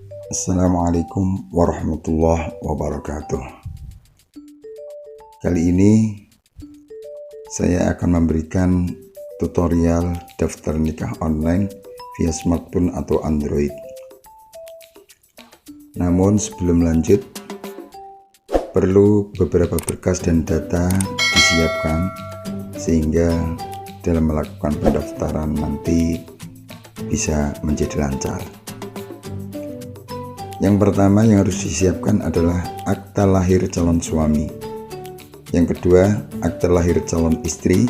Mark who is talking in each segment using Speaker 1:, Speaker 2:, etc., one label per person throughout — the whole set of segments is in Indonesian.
Speaker 1: Assalamualaikum warahmatullahi wabarakatuh. Kali ini saya akan memberikan tutorial daftar nikah online via smartphone atau Android. Namun sebelum lanjut, perlu beberapa berkas dan data disiapkan sehingga dalam melakukan pendaftaran nanti bisa menjadi lancar. Yang pertama yang harus disiapkan adalah akta lahir calon suami. Yang kedua, akta lahir calon istri.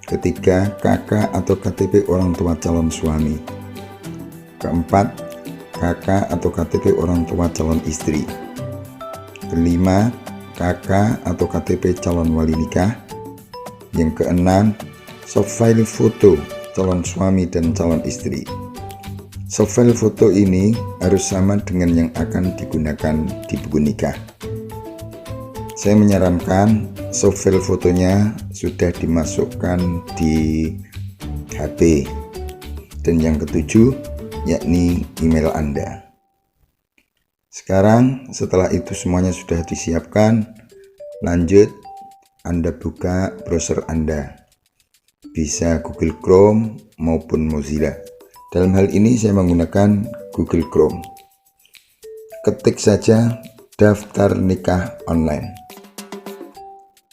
Speaker 1: Ketiga, KK atau KTP orang tua calon suami. Keempat, KK atau KTP orang tua calon istri. Kelima, KK atau KTP calon wali nikah. Yang keenam, softfile foto calon suami dan calon istri. Softfile foto ini harus sama dengan yang akan digunakan di buku nikah. Saya menyarankan softfile fotonya sudah dimasukkan di HP. Dan yang ketujuh, yakni email Anda. Sekarang setelah itu semuanya sudah disiapkan, lanjut Anda buka browser Anda. Bisa Google Chrome maupun Mozilla. Dalam hal ini saya menggunakan Google Chrome. Ketik saja daftar nikah online.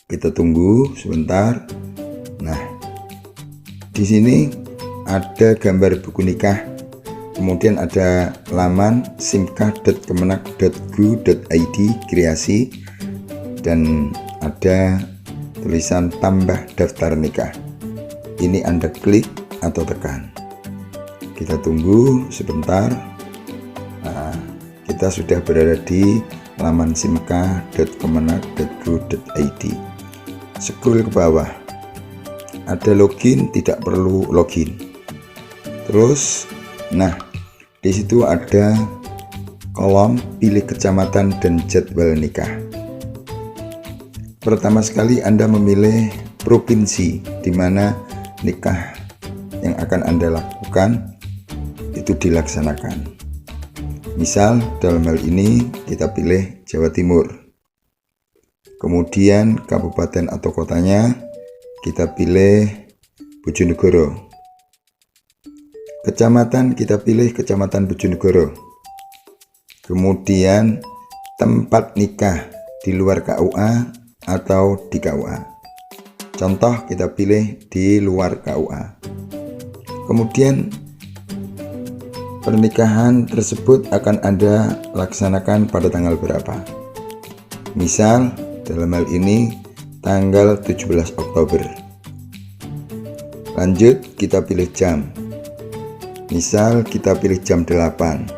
Speaker 1: Kita tunggu sebentar. Nah, di sini ada gambar buku nikah. Kemudian ada laman simkah.kemenak.go.id kreasi dan ada tulisan tambah daftar nikah. Ini Anda klik atau tekan. Kita tunggu sebentar. Nah, kita sudah berada di laman simkah.kemenak.go.id. Scroll ke bawah. Ada login, tidak perlu login. Terus, nah, di situ ada kolom pilih kecamatan dan jadwal nikah. Pertama sekali Anda memilih provinsi di mana nikah yang akan Anda lakukan itu dilaksanakan. Misal dalam hal ini kita pilih Jawa Timur. Kemudian kabupaten atau kotanya kita pilih Bojonegoro. Kecamatan kita pilih Kecamatan Bojonegoro. Kemudian tempat nikah di luar KUA atau di KUA. Contoh kita pilih di luar KUA. Kemudian pernikahan tersebut akan Anda laksanakan pada tanggal berapa? Misal dalam hal ini tanggal 17 Oktober. Lanjut kita pilih jam. Misal kita pilih jam 8.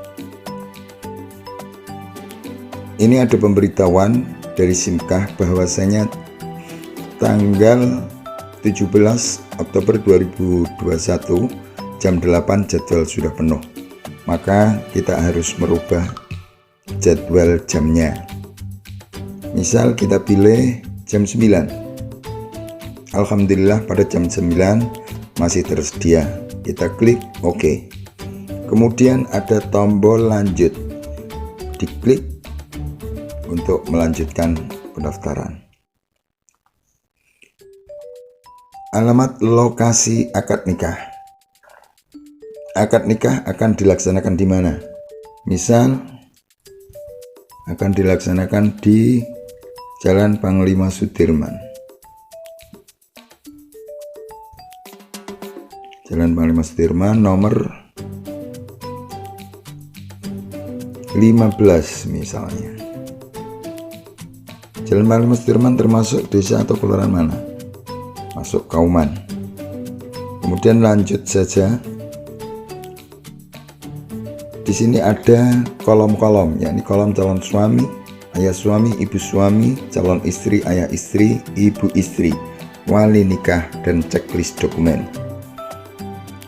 Speaker 1: Ini ada pemberitahuan dari Simkah bahwasanya tanggal 17 Oktober 2021 jam 8 jadwal sudah penuh. Maka kita harus merubah jadwal jamnya. Misal kita pilih jam 9. Alhamdulillah pada jam 9 masih tersedia. Kita klik OK. Kemudian ada tombol lanjut. Diklik untuk melanjutkan pendaftaran. Alamat lokasi akad nikah. Akad nikah akan dilaksanakan di mana? Misal akan dilaksanakan di Jalan Panglima Sudirman. Jalan Panglima Sudirman nomor 15 misalnya. Jalan Panglima Sudirman termasuk desa atau kelurahan mana? Masuk Kauman. Kemudian lanjut saja. Di sini ada kolom-kolom, yakni kolom calon suami, ayah suami, ibu suami, calon istri, ayah istri, ibu istri, wali nikah, dan checklist dokumen.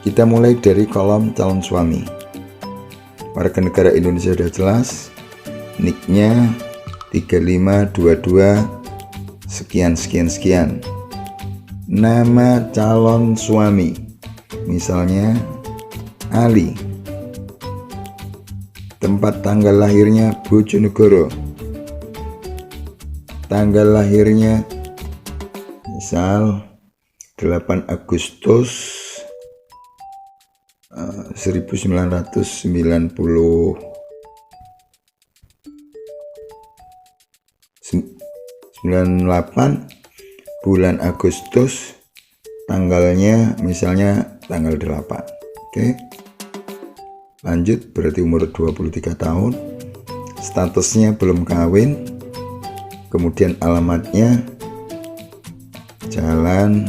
Speaker 1: Kita mulai dari kolom calon suami. Warga negara Indonesia sudah jelas. Niknya 3522 sekian sekian sekian. Nama calon suami, misalnya Ali. Tempat tanggal lahirnya Bojonegoro. Tanggal lahirnya misal 8 Agustus 1998, bulan Agustus, tanggalnya misalnya tanggal 8. Oke. Lanjut, berarti umur 23 tahun. Statusnya belum kawin. Kemudian alamatnya Jalan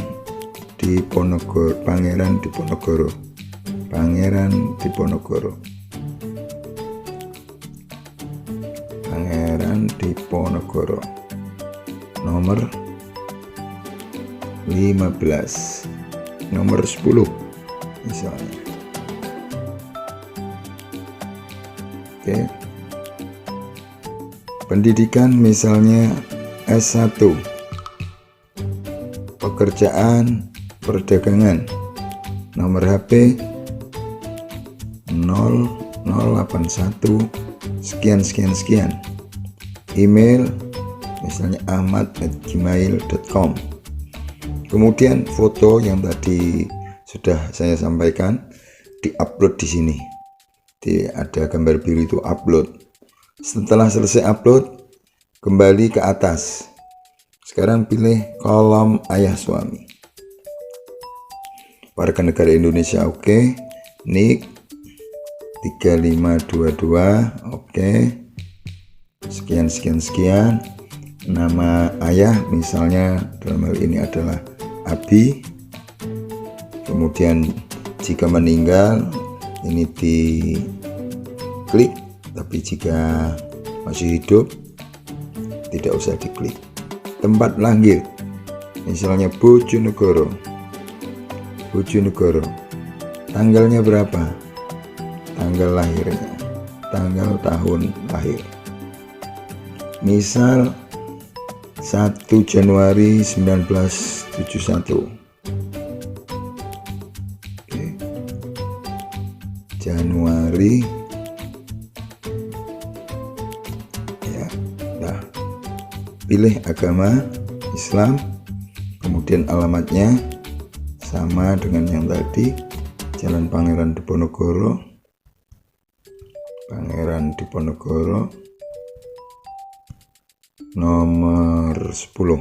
Speaker 1: Diponegoro, Pangeran Diponegoro. Pangeran Diponegoro. Pangeran Diponegoro. Nomor 15, nomor 10 misalnya. Oke. Pendidikan misalnya S1. Pekerjaan perdagangan. Nomor HP 0081 sekian sekian sekian. Email misalnya ahmad@gmail.com. Kemudian foto yang tadi sudah saya sampaikan diupload di sini. Ada gambar biru itu upload. Setelah selesai upload, kembali ke atas. Sekarang pilih kolom ayah suami. Warga negara Indonesia oke. Nik 3522 oke. Sekian sekian sekian. Nama ayah misalnya dalam hal ini adalah Abi. Kemudian jika meninggal ini diklik, tapi jika masih hidup tidak usah diklik. Tempat lahir misalnya Bojonegoro. Bojonegoro. Tanggalnya berapa? Tanggal lahirnya, tanggal tahun lahir. Misal 1 Januari 1971. Januari ya. Nah, pilih agama Islam, kemudian alamatnya sama dengan yang tadi, Jalan Pangeran Diponegoro. Pangeran Diponegoro nomor 10.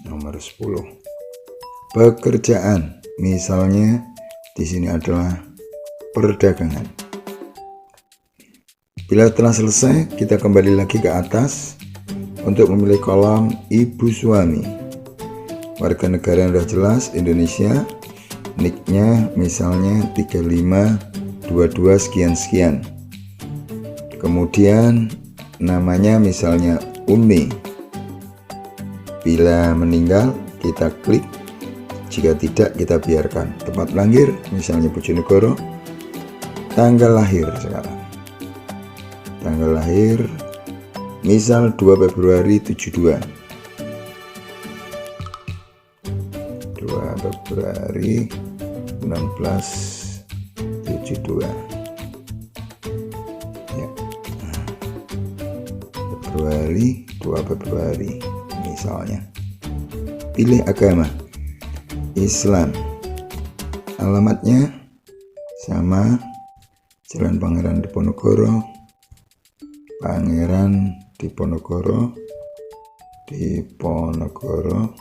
Speaker 1: Nomor 10. Pekerjaan misalnya di sini adalah perdagangan. Bila telah selesai, kita kembali lagi ke atas untuk memilih kolom ibu suami. Warga negara yang sudah jelas Indonesia. Nicknya misalnya 3522 sekian sekian. Kemudian namanya misalnya Umi. Bila meninggal kita klik. Jika tidak, kita biarkan. Tempat lahir misalnya Bojonegoro. Tanggal lahir sekarang. Tanggal lahir misal 2 Februari 72. 2 Februari 1972. Ya. Februari, 2 Februari misalnya. Pilih agama Islam. Alamatnya sama, Jalan Pangeran Diponegoro. Pangeran Diponegoro. Diponegoro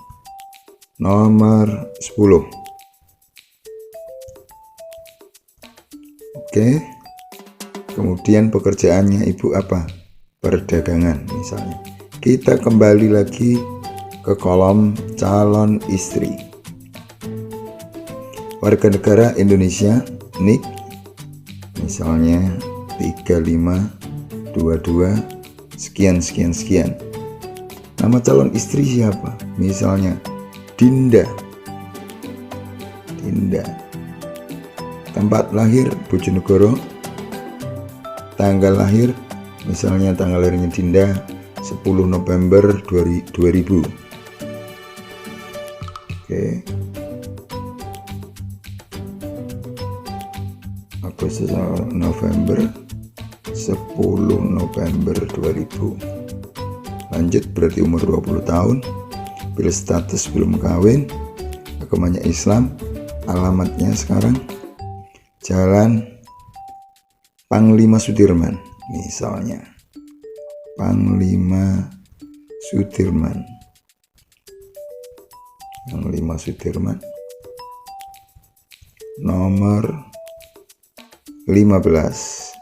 Speaker 1: nomor 10. Oke. Kemudian pekerjaannya ibu apa? Perdagangan misalnya. Kita kembali lagi ke kolom calon istri. Warga negara Indonesia, nik misalnya 3522 sekian sekian sekian. Nama calon istri siapa? Misalnya Dinda. Dinda. Tempat lahir Bojonegoro. Tanggal lahir misalnya tanggal lahirnya Dinda 10 November 2000. Oke. Agustus November 10 November 2000. Lanjut, berarti umur 20 tahun, pilih status belum kawin, agamanya Islam, alamatnya sekarang Jalan Panglima Sudirman, misalnya Panglima Sudirman, nomor 15.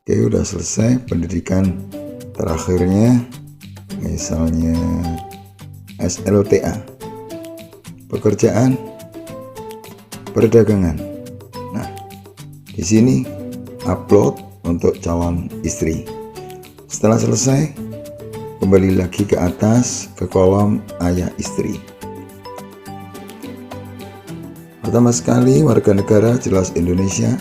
Speaker 1: Oke, udah selesai pendidikan terakhirnya, misalnya SLTA, pekerjaan, perdagangan. Nah, di sini upload untuk calon istri. Setelah selesai, kembali lagi ke atas ke kolom ayah istri. Pertama sekali, warga negara jelas Indonesia,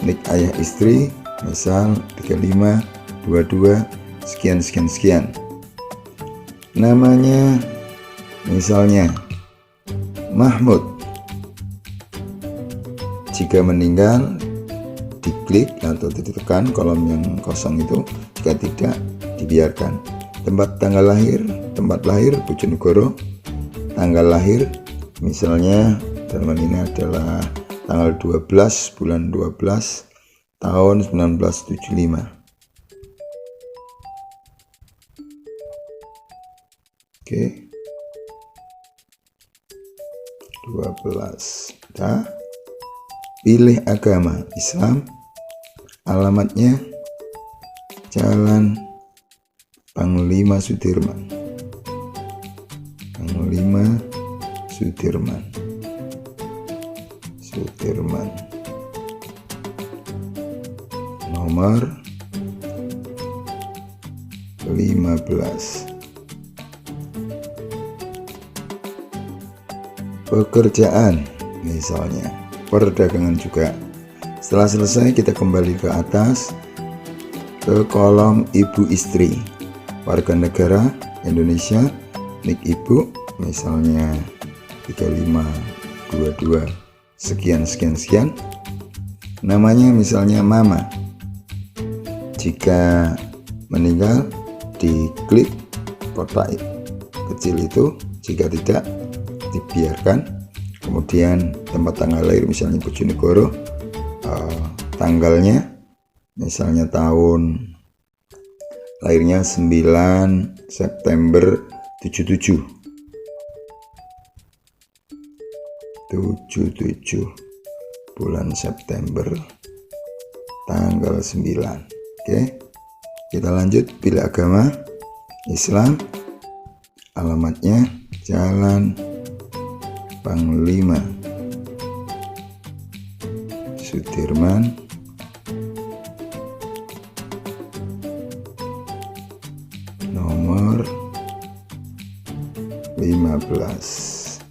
Speaker 1: nik ayah istri, misal 35, 22, sekian. Namanya misalnya Mahmud. Jika meninggal, diklik atau ditekan kolom yang kosong itu. Jika tidak, dibiarkan. Tempat lahir Bojonegoro. Tanggal lahir misalnya dalam ini adalah tanggal 12 bulan 12 tahun 1975. Oke, 12. Nah, pilih agama Islam, alamatnya Jalan Panglima Sudirman, nomor 15. Pekerjaan, misalnya perdagangan juga. Setelah selesai, kita kembali ke atas ke kolom ibu istri, warga negara Indonesia, nik ibu misalnya 35, 22, sekian. Namanya misalnya Mama. Jika meninggal, diklik kotak kecil itu. Jika tidak, dibiarkan. Kemudian tempat tanggal lahir misalnya Bojonegoro, tanggalnya misalnya tahun lahirnya 9 September 77, 77 bulan September tanggal 9. Oke, kita lanjut. Pilih agama Islam, alamatnya Jalan Panglima Sudirman, nomor 15.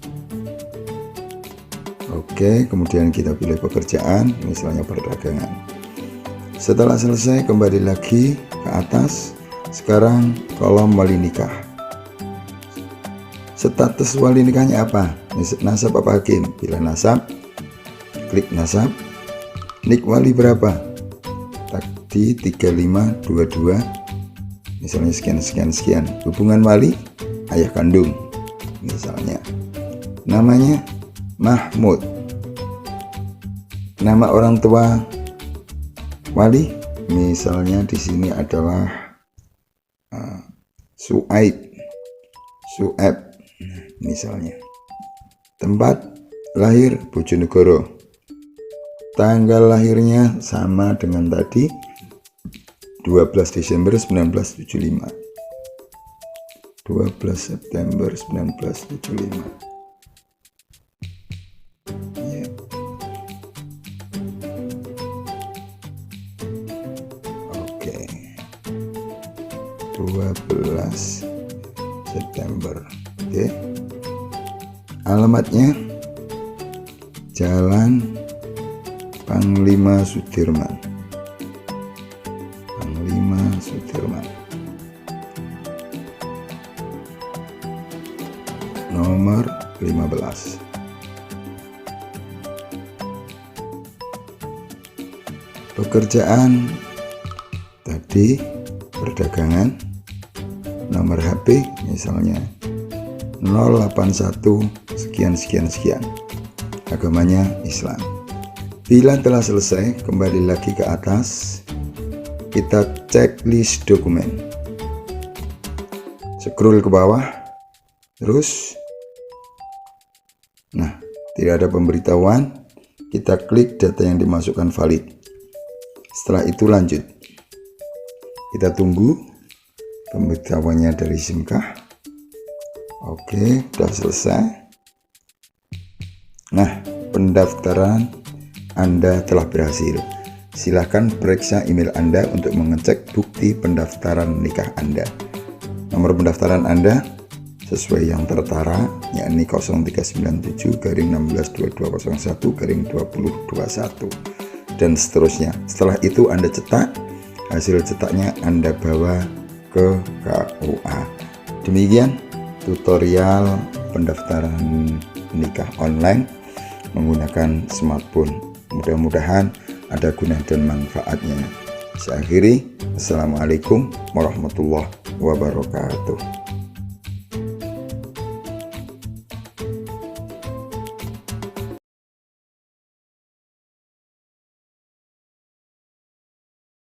Speaker 1: Oke, kemudian kita pilih pekerjaan, misalnya perdagangan. Setelah selesai, kembali lagi ke atas. Sekarang kolom wali nikah. Status wali nikahnya apa? Nasab apa hakim? Pilih nasab, klik nasab. Nik wali berapa? Tadi 35, 22, misalnya sekian. Hubungan wali, ayah kandung misalnya. Namanya Mahmud. Nama orang tua wali misalnya di sini adalah Suaib misalnya. Tempat lahir Bojonegoro. Tanggal lahirnya sama dengan tadi, 12 Desember 1975. 12 September 1975. Ya. Oke. 12 September. Oke. Alamatnya Jalan Panglima Sudirman. Nomor 15. Pekerjaan tadi, perdagangan, nomor HP misalnya 081 sekian sekian sekian, agamanya Islam. Bila telah selesai, kembali lagi ke atas, kita cek list dokumen, scroll ke bawah terus. Nah, tidak ada pemberitahuan, kita klik data yang dimasukkan valid. Setelah itu lanjut, kita tunggu pemberitahuannya dari SIMkah. Oke, sudah selesai. Nah, pendaftaran Anda telah berhasil. Silakan periksa email Anda untuk mengecek bukti pendaftaran nikah Anda. Nomor pendaftaran Anda sesuai yang tertera, yakni 0397-162201-2021 dan seterusnya. Setelah itu Anda cetak, hasil cetaknya Anda bawa ke KUA. Demikian tutorial pendaftaran nikah online menggunakan smartphone. Mudah-mudahan ada guna dan manfaatnya. Saya akhiri. Assalamualaikum warahmatullahi wabarakatuh.